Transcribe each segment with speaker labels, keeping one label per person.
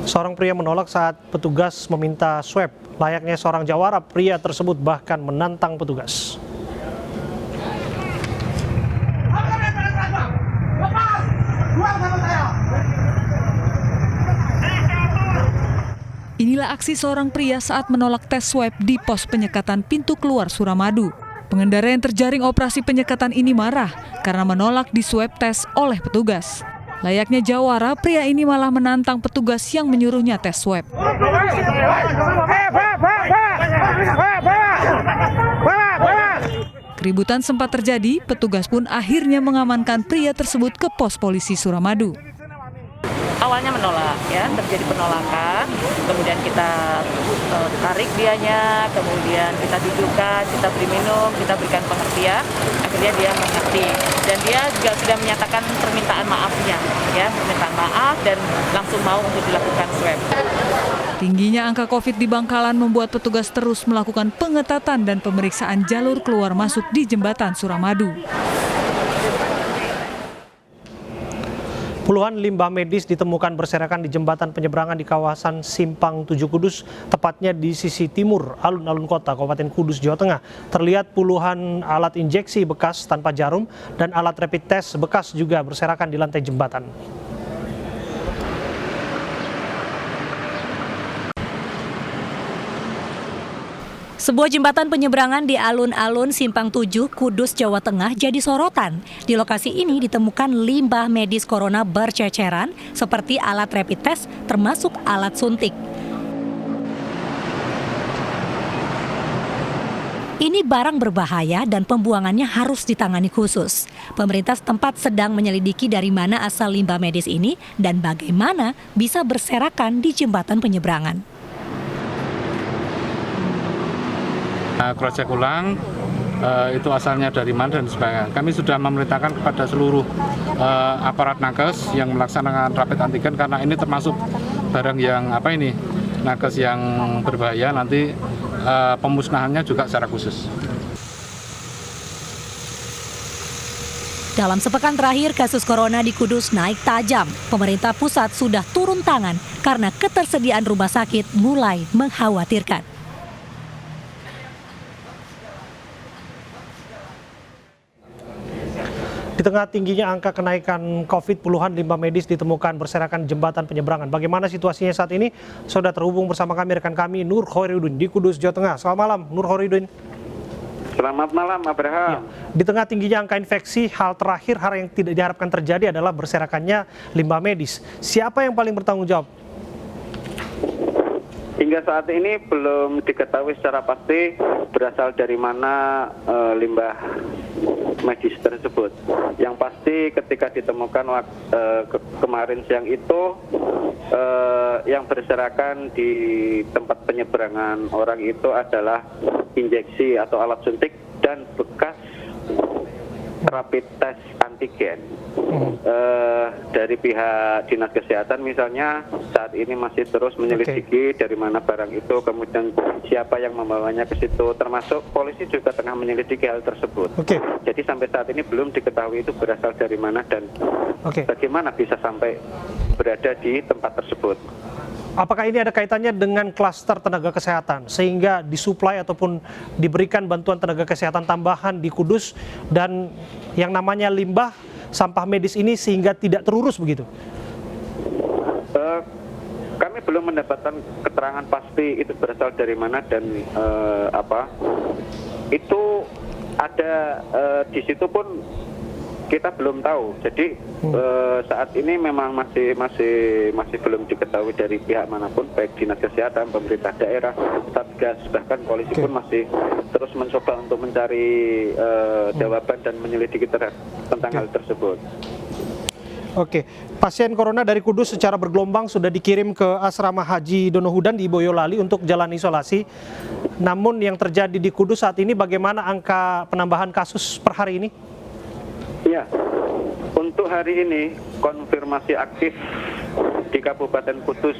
Speaker 1: Seorang pria menolak saat petugas meminta swab. Layaknya seorang jawara, pria tersebut bahkan menantang petugas.
Speaker 2: Inilah aksi seorang pria saat menolak tes swab di pos penyekatan pintu keluar Suramadu. Pengendara yang terjaring operasi penyekatan ini marah karena menolak di swab tes oleh petugas. Layaknya jawara, pria ini malah menantang petugas yang menyuruhnya tes swab. Keributan sempat terjadi, petugas pun akhirnya mengamankan pria tersebut ke pos polisi Suramadu.
Speaker 3: Awalnya menolak, ya, terjadi penolakan, kemudian kita tarik dianya, kemudian kita dudukkan, kita beri minum, kita berikan pengertian, akhirnya dia mengerti. Dan dia juga sudah menyatakan permintaan maafnya, ya, permintaan maaf dan langsung mau untuk dilakukan swab.
Speaker 2: Tingginya angka COVID di Bangkalan membuat petugas terus melakukan pengetatan dan pemeriksaan jalur keluar masuk di jembatan Suramadu.
Speaker 1: Puluhan limbah medis ditemukan berserakan di jembatan penyeberangan di kawasan Simpang 7 Kudus, tepatnya di sisi timur alun-alun kota Kabupaten Kudus, Jawa Tengah. Terlihat puluhan alat injeksi bekas tanpa jarum dan alat rapid test bekas juga berserakan di lantai jembatan.
Speaker 4: Sebuah jembatan penyeberangan di alun-alun Simpang 7, Kudus, Jawa Tengah jadi sorotan. Di lokasi ini ditemukan limbah medis corona berceceran seperti alat rapid test termasuk alat suntik. Ini barang berbahaya dan pembuangannya harus ditangani khusus. Pemerintah setempat sedang menyelidiki dari mana asal limbah medis ini dan bagaimana bisa berserakan di jembatan penyeberangan.
Speaker 5: Cross-check ulang itu asalnya dari mana dan sebagainya. Kami sudah memerintahkan kepada seluruh aparat nakes yang melaksanakan rapid antigen karena ini termasuk barang yang nakes yang berbahaya, nanti pemusnahannya juga secara khusus.
Speaker 4: Dalam sepekan terakhir, kasus corona di Kudus naik tajam. Pemerintah pusat sudah turun tangan karena ketersediaan rumah sakit mulai mengkhawatirkan.
Speaker 1: Di tengah tingginya angka kenaikan COVID, puluhan limbah medis ditemukan berserakan jembatan penyeberangan. Bagaimana situasinya saat ini? Sudah terhubung bersama kami rekan kami Nur Khoirudin di Kudus, Jawa Tengah. Selamat malam, Nur Khoirudin.
Speaker 6: Selamat malam, Abraham.
Speaker 1: Ya. Di tengah tingginya angka infeksi, hal yang tidak diharapkan terjadi adalah berserakannya limbah medis. Siapa yang paling bertanggung jawab?
Speaker 6: Hingga saat ini belum diketahui secara pasti berasal dari mana limbah medis tersebut. Yang pasti ketika ditemukan kemarin siang itu yang berserakan di tempat penyeberangan orang itu adalah injeksi atau alat suntik dan bekas rapid test antigen. Dari pihak Dinas Kesehatan misalnya saat ini masih terus menyelidiki dari mana barang itu, kemudian siapa yang membawanya ke situ, termasuk polisi juga tengah menyelidiki hal tersebut. Jadi sampai saat ini belum diketahui itu berasal dari mana dan bagaimana bisa sampai berada di tempat tersebut.
Speaker 1: Apakah ini ada kaitannya dengan klaster tenaga kesehatan sehingga disuplai ataupun diberikan bantuan tenaga kesehatan tambahan di Kudus dan yang namanya limbah sampah medis ini sehingga tidak terurus begitu?
Speaker 6: Kami belum mendapatkan keterangan pasti itu berasal dari mana dan itu ada di situ pun kita belum tahu. Jadi saat ini memang masih belum diketahui dari pihak manapun, baik Dinas Kesehatan, pemerintah daerah, Satgas, bahkan polisi pun masih terus mencoba untuk mencari jawaban dan menyelidiki tentang hal tersebut.
Speaker 1: Pasien corona dari Kudus secara bergelombang sudah dikirim ke asrama Haji Donohudan di Boyolali untuk jalani isolasi. Namun yang terjadi di Kudus saat ini, bagaimana angka penambahan kasus per hari ini?
Speaker 6: Ya, untuk hari ini konfirmasi aktif di Kabupaten Kudus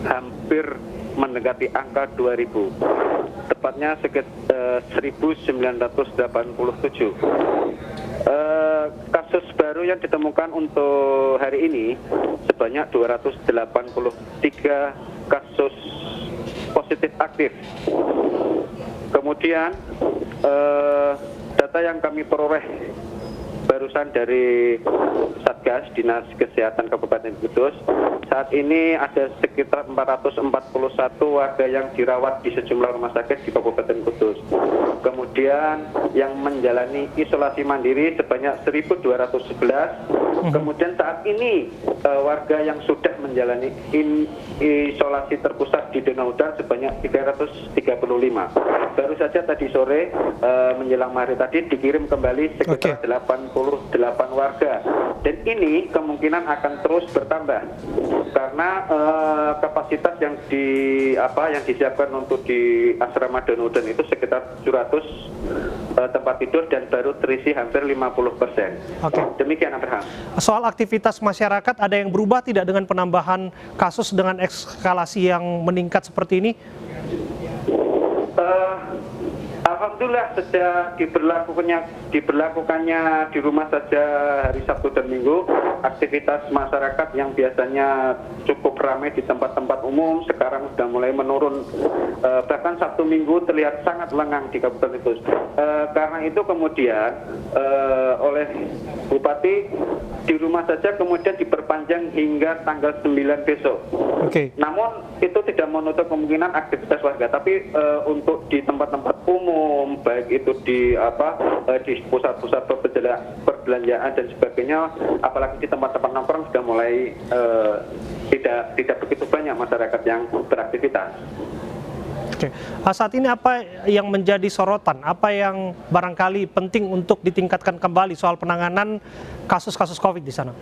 Speaker 6: hampir mendekati angka 2.000, tepatnya sekitar 1.987. kasus baru yang ditemukan untuk hari ini sebanyak 283 kasus positif aktif. Kemudian data yang kami peroleh barusan dari Satgas Dinas Kesehatan Kabupaten Kudus, saat ini ada sekitar 441 warga yang dirawat di sejumlah rumah sakit di Kabupaten Kudus. Kemudian yang menjalani isolasi mandiri sebanyak 1.211. Kemudian saat ini warga yang sudah menjalani isolasi terpusat di Denaudan sebanyak 335. Baru saja tadi sore menjelang maghrib tadi dikirim kembali sekitar 88 warga, dan ini kemungkinan akan terus bertambah karena kapasitas yang disiapkan untuk di asrama Denaudan itu sekitar 700 tempat tidur dan baru terisi hampir 50%. Demikian, Abraham.
Speaker 1: Soal aktivitas masyarakat, ada yang berubah tidak dengan penambahan kasus dengan eskalasi yang meningkat seperti ini?
Speaker 6: Alhamdulillah, sejak diberlakukannya di rumah saja hari Sabtu dan Minggu, aktivitas masyarakat yang biasanya cukup ramai di tempat-tempat umum sekarang sudah mulai menurun. Bahkan Sabtu Minggu terlihat sangat lengang di Kabupaten Kudus. Karena itu kemudian oleh Bupati di rumah saja kemudian diperpanjang hingga tanggal 9 besok. Namun itu tidak menutup kemungkinan aktivitas warga, tapi untuk di tempat-tempat umum, baik itu di pusat-pusat perbelanjaan dan sebagainya, apalagi di tempat-tempat nongkrong sudah mulai tidak begitu banyak masyarakat yang beraktivitas.
Speaker 1: Saat ini apa yang menjadi sorotan? Apa yang barangkali penting untuk ditingkatkan kembali soal penanganan kasus-kasus COVID di sana?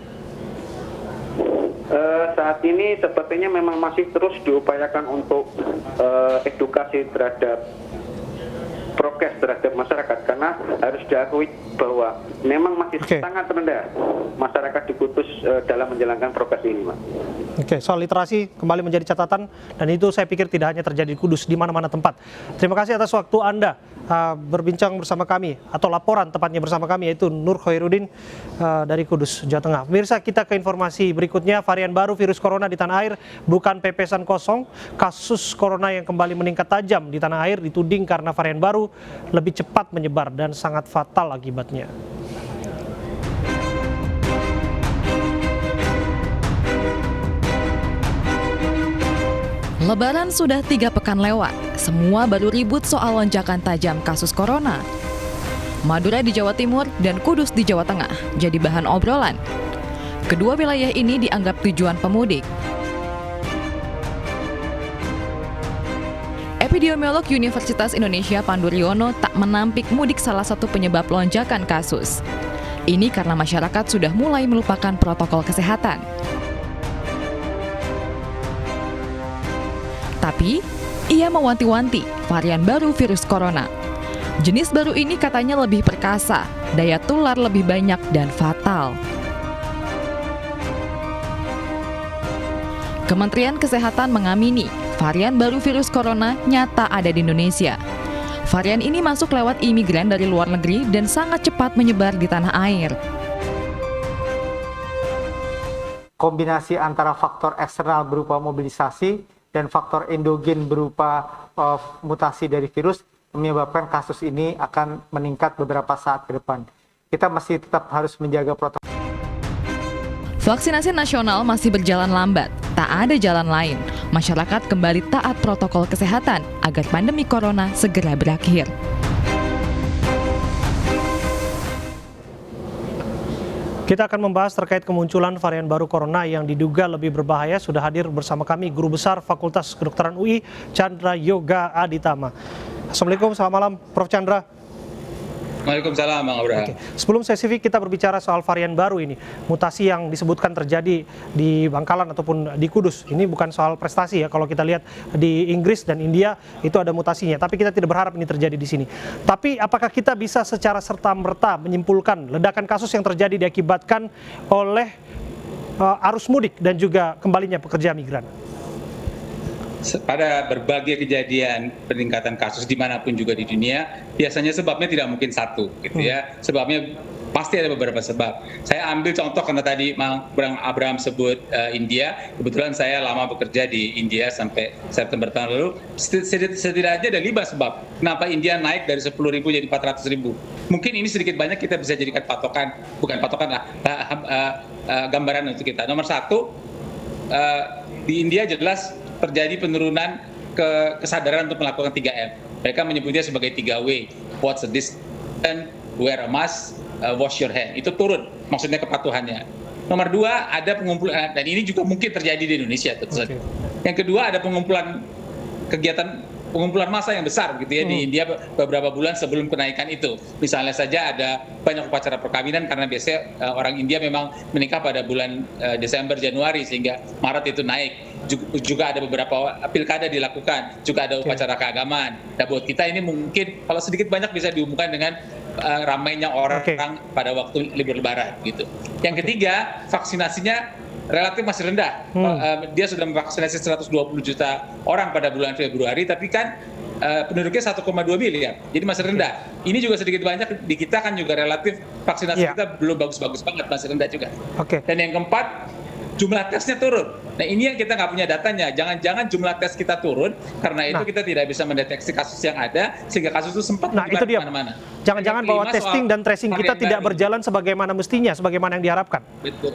Speaker 6: Saat ini sepertinya memang masih terus diupayakan untuk edukasi terhadap prokes terhadap masyarakat, karena harus diakui bahwa memang masih sangat rendah masyarakat di Kudus dalam menjalankan prokes ini, Pak.
Speaker 1: Soal literasi kembali menjadi catatan, dan itu saya pikir tidak hanya terjadi di Kudus, di mana-mana tempat. Terima kasih atas waktu Anda berbincang bersama kami, atau laporan tepatnya bersama kami, yaitu Nur Khairuddin dari Kudus, Jawa Tengah. Pemirsa, kita ke informasi berikutnya. Varian baru virus corona di tanah air bukan pepesan kosong. Kasus corona yang kembali meningkat tajam di tanah air dituding karena varian baru lebih cepat menyebar dan sangat fatal akibatnya.
Speaker 2: Lebaran sudah 3 pekan lewat, semua baru ribut soal lonjakan tajam kasus corona. Madura di Jawa Timur dan Kudus di Jawa Tengah jadi bahan obrolan. Kedua wilayah ini dianggap tujuan pemudik. Epidemiolog Universitas Indonesia Pandu Riono tak menampik mudik salah satu penyebab lonjakan kasus. Ini karena masyarakat sudah mulai melupakan protokol kesehatan. Tapi, ia mewanti-wanti varian baru virus corona. Jenis baru ini katanya lebih perkasa, daya tular lebih banyak dan fatal. Kementerian Kesehatan mengamini varian baru virus corona nyata ada di Indonesia. Varian ini masuk lewat imigran dari luar negeri dan sangat cepat menyebar di tanah air.
Speaker 7: Kombinasi antara faktor eksternal berupa mobilisasi dan faktor endogen berupa mutasi dari virus menyebabkan kasus ini akan meningkat beberapa saat ke depan. Kita masih tetap harus menjaga protokol.
Speaker 2: Vaksinasi nasional masih berjalan lambat, tak ada jalan lain. Masyarakat kembali taat protokol kesehatan agar pandemi corona segera berakhir.
Speaker 1: Kita akan membahas terkait kemunculan varian baru corona yang diduga lebih berbahaya. Sudah hadir bersama kami Guru Besar Fakultas Kedokteran UI, Chandra Yoga Aditama. Assalamualaikum, selamat malam Prof. Chandra.
Speaker 8: Waalaikumsalam, Bang Abraham.
Speaker 1: Sebelum spesifik kita berbicara soal varian baru ini, mutasi yang disebutkan terjadi di Bangkalan ataupun di Kudus, ini bukan soal prestasi ya. Kalau kita lihat di Inggris dan India itu ada mutasinya, tapi kita tidak berharap ini terjadi di sini. Tapi apakah kita bisa secara serta-merta menyimpulkan ledakan kasus yang terjadi diakibatkan oleh arus mudik dan juga kembalinya pekerja migran?
Speaker 8: Pada berbagai kejadian peningkatan kasus dimanapun juga di dunia, biasanya sebabnya tidak mungkin satu, gitu ya. Sebabnya Pasti ada beberapa sebab. Saya ambil contoh karena tadi Bang Abraham sebut India. Kebetulan saya lama bekerja di India sampai September tahun lalu. Setidaknya ada 5 sebab kenapa India naik dari 10.000 jadi 400.000. Mungkin ini sedikit banyak kita bisa jadikan patokan, bukan patokan lah, gambaran untuk kita. Nomor 1, di India jelas terjadi penurunan kesadaran untuk melakukan 3M. Mereka menyebutnya sebagai 3W. Watch the distance, wear a mask, wash your hand. Itu turun, maksudnya kepatuhannya. Nomor 2, ada pengumpulan, dan ini juga mungkin terjadi di Indonesia tentu saja. Yang kedua, ada pengumpulan massa yang besar gitu ya di India beberapa bulan sebelum kenaikan itu. Misalnya saja ada banyak upacara perkawinan karena biasanya orang India memang menikah pada bulan Desember Januari sehingga Maret itu naik. Juga ada beberapa pilkada dilakukan, juga ada upacara keagamaan. Nah, buat kita ini mungkin kalau sedikit banyak bisa dihubungkan dengan ramainya orang pada waktu libur lebaran gitu. Yang ketiga, vaksinasinya relatif masih rendah. Dia sudah memvaksinasi 120 juta orang pada bulan Februari, tapi kan penduduknya 1,2 miliar, jadi masih rendah. Ini juga sedikit banyak di kita kan juga relatif vaksinasi kita belum bagus-bagus banget, masih rendah juga. Dan yang keempat, jumlah tesnya turun. Nah, ini yang kita nggak punya datanya. Jangan-jangan jumlah tes kita turun, karena itu kita tidak bisa mendeteksi kasus yang ada, sehingga kasus itu sempat menyebar kemana-mana.
Speaker 1: Jangan-jangan bahwa testing dan tracing kita tidak berjalan sebagaimana mestinya, sebagaimana yang diharapkan.
Speaker 8: Betul.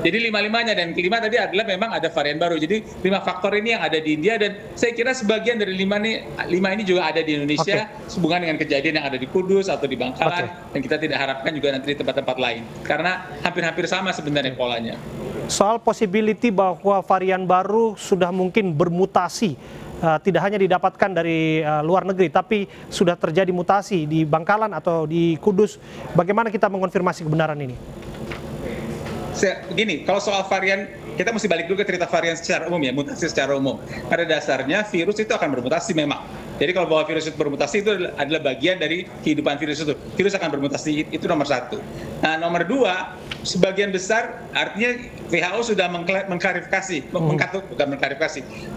Speaker 8: Jadi 5-5-nya, dan kelima tadi adalah memang ada varian baru. Jadi 5 faktor ini yang ada di India, dan saya kira sebagian dari 5 ini juga ada di Indonesia, hubungan dengan kejadian yang ada di Kudus atau di Bangkalan, dan kita tidak harapkan juga nanti di tempat-tempat lain. Karena hampir-hampir sama sebenarnya polanya.
Speaker 1: Soal possibility bahwa varian baru sudah mungkin bermutasi, tidak hanya didapatkan dari luar negeri, tapi sudah terjadi mutasi di Bangkalan atau di Kudus. Bagaimana kita mengonfirmasi kebenaran ini?
Speaker 8: Begini, kalau soal varian, kita mesti balik dulu ke cerita varian secara umum ya, mutasi secara umum. Pada dasarnya virus itu akan bermutasi memang. Jadi kalau bahwa virus itu bermutasi itu adalah bagian dari kehidupan virus itu. Virus akan bermutasi, itu nomor 1. Nah, nomor 2, sebagian besar artinya WHO sudah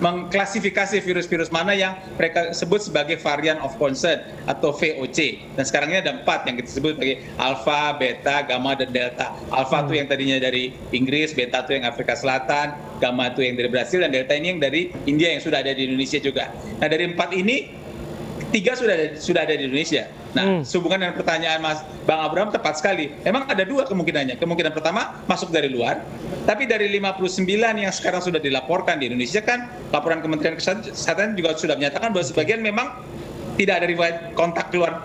Speaker 8: mengklasifikasi virus-virus mana yang mereka sebut sebagai variant of concern atau VOC. Dan sekarang ini ada 4 yang kita sebut sebagai alpha, beta, gamma, dan delta. Alpha itu yang tadinya dari Inggris, beta itu yang Afrika Selatan, gamma itu yang dari Brasil, dan delta ini yang dari India yang sudah ada di Indonesia juga. Nah, dari 4 ini 3 sudah ada di Indonesia. Nah, sehubungan dengan pertanyaan Mas Bang Abraham tepat sekali. Memang ada 2 kemungkinannya. Kemungkinan pertama masuk dari luar, tapi dari 59 yang sekarang sudah dilaporkan di Indonesia kan, laporan Kementerian Kesehatan juga sudah menyatakan bahwa sebagian memang tidak ada riwayat kontak keluar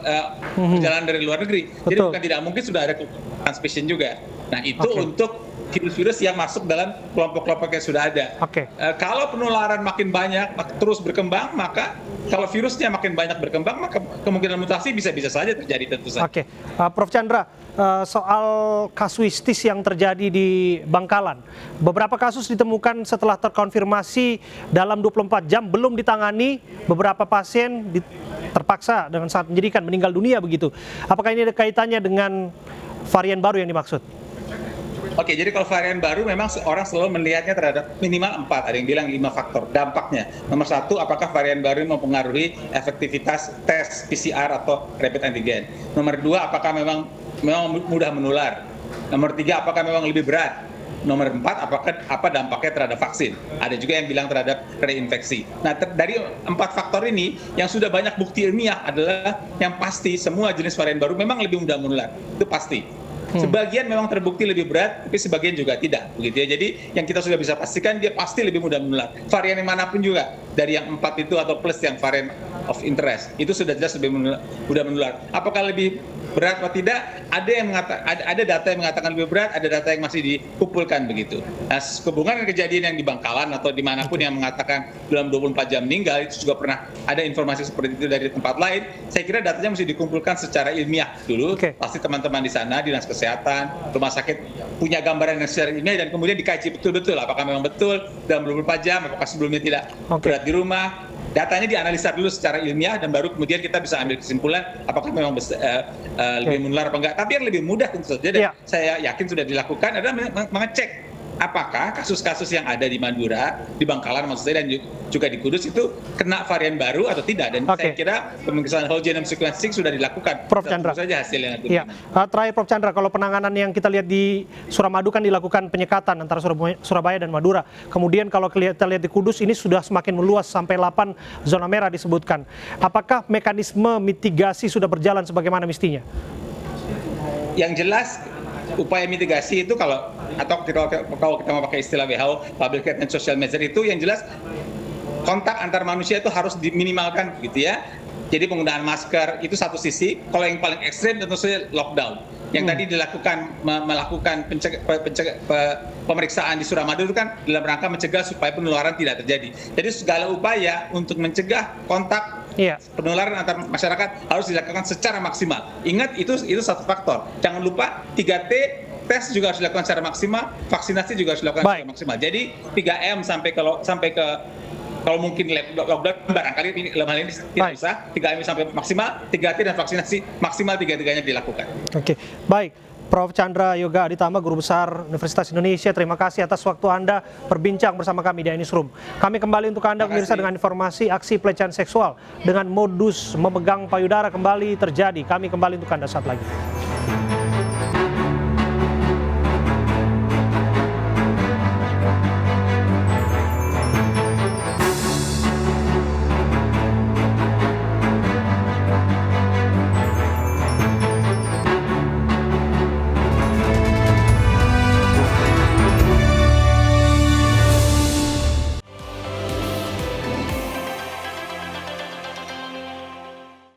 Speaker 8: perjalanan dari luar negeri. Jadi bukan tidak mungkin sudah ada transmission juga. Nah, itu untuk virus-virus yang masuk dalam kelompok-kelompok yang sudah ada. Kalau penularan makin banyak, terus berkembang, maka kalau virusnya makin banyak berkembang, maka kemungkinan mutasi bisa-bisa saja terjadi tentu saja.
Speaker 1: Prof. Chandra, soal kasuistis yang terjadi di Bangkalan, beberapa kasus ditemukan setelah terkonfirmasi dalam 24 jam belum ditangani, beberapa pasien terpaksa dengan sangat menyedihkan meninggal dunia begitu. Apakah ini ada kaitannya dengan varian baru yang dimaksud?
Speaker 8: Oke, jadi kalau varian baru memang orang selalu melihatnya terhadap minimal 4, ada yang bilang 5 faktor dampaknya. Nomor 1, apakah varian baru mempengaruhi efektivitas tes PCR atau rapid antigen. Nomor 2, apakah memang mudah menular. Nomor 3, apakah memang lebih berat. Nomor 4, apa dampaknya terhadap vaksin. Ada juga yang bilang terhadap reinfeksi. Nah, dari 4 faktor ini, yang sudah banyak bukti ilmiah adalah yang pasti semua jenis varian baru memang lebih mudah menular. Itu pasti. Sebagian memang terbukti lebih berat, tapi sebagian juga tidak, begitu ya. Jadi yang kita sudah bisa pastikan dia pasti lebih mudah menular. Varian yang manapun juga, dari yang 4 itu atau plus yang varian of interest, itu sudah jelas lebih mudah menular. Apakah lebih berat atau tidak? Ada data yang mengatakan lebih berat, ada data yang masih dikumpulkan begitu. Nah, hubungan dengan kejadian yang di Bangkalan atau dimanapun yang mengatakan dalam 24 jam meninggal, itu juga pernah ada informasi seperti itu dari tempat lain. Saya kira datanya mesti dikumpulkan secara ilmiah dulu. Pasti teman-teman di sana, dinas kesehatan, rumah sakit punya gambaran yang secara ilmiah, dan kemudian dikaji betul-betul apakah memang betul dalam 24 jam, apakah sebelumnya tidak berat di rumah. Datanya dianalisa dulu secara ilmiah, dan baru kemudian kita bisa ambil kesimpulan apakah memang lebih menular apa enggak. Tapi yang lebih mudah tentu saja, dan saya yakin sudah dilakukan adalah mengecek apakah kasus-kasus yang ada di Madura, di Bangkalan maksud saya, dan juga di Kudus itu kena varian baru atau tidak. Dan saya kira pemeriksaan whole genome sequencing sudah dilakukan.
Speaker 1: Prof. Chandra.
Speaker 8: Tunggu saja hasilnya nanti.
Speaker 1: Ya. Terakhir Prof. Chandra, kalau penanganan yang kita lihat di Suramadu kan dilakukan penyekatan antara Surabaya dan Madura. Kemudian kalau kita lihat di Kudus ini sudah semakin meluas sampai 8 zona merah disebutkan. Apakah mekanisme mitigasi sudah berjalan sebagaimana mestinya?
Speaker 8: Yang jelas upaya mitigasi itu kalau kita mau pakai istilah WHO, public health and social measure, itu yang jelas kontak antar manusia itu harus diminimalkan gitu ya. Jadi penggunaan masker itu satu sisi. Kalau yang paling ekstrim tentu saja lockdown. Yang tadi melakukan pemeriksaan di Suramadu itu kan dalam rangka mencegah supaya penularan tidak terjadi. Jadi segala upaya untuk mencegah kontak penularan antar masyarakat harus dilakukan secara maksimal. Ingat itu satu faktor. Jangan lupa 3T, tes juga harus dilakukan secara maksimal, vaksinasi juga harus dilakukan secara maksimal. Jadi 3M sampai ke kalau mungkin lockdown barangkali dalam hal ini tidak usah, 3M sampai maksimal, 3T dan vaksinasi maksimal, tiga-tiganya dilakukan.
Speaker 1: Oke, baik. Prof. Chandra Yoga Aditama, Guru Besar Universitas Indonesia, terima kasih atas waktu Anda berbincang bersama kami di iNewsroom. Kami kembali untuk Anda pemirsa dengan informasi aksi pelecehan seksual dengan modus memegang payudara kembali terjadi. Kami kembali untuk Anda saat lagi.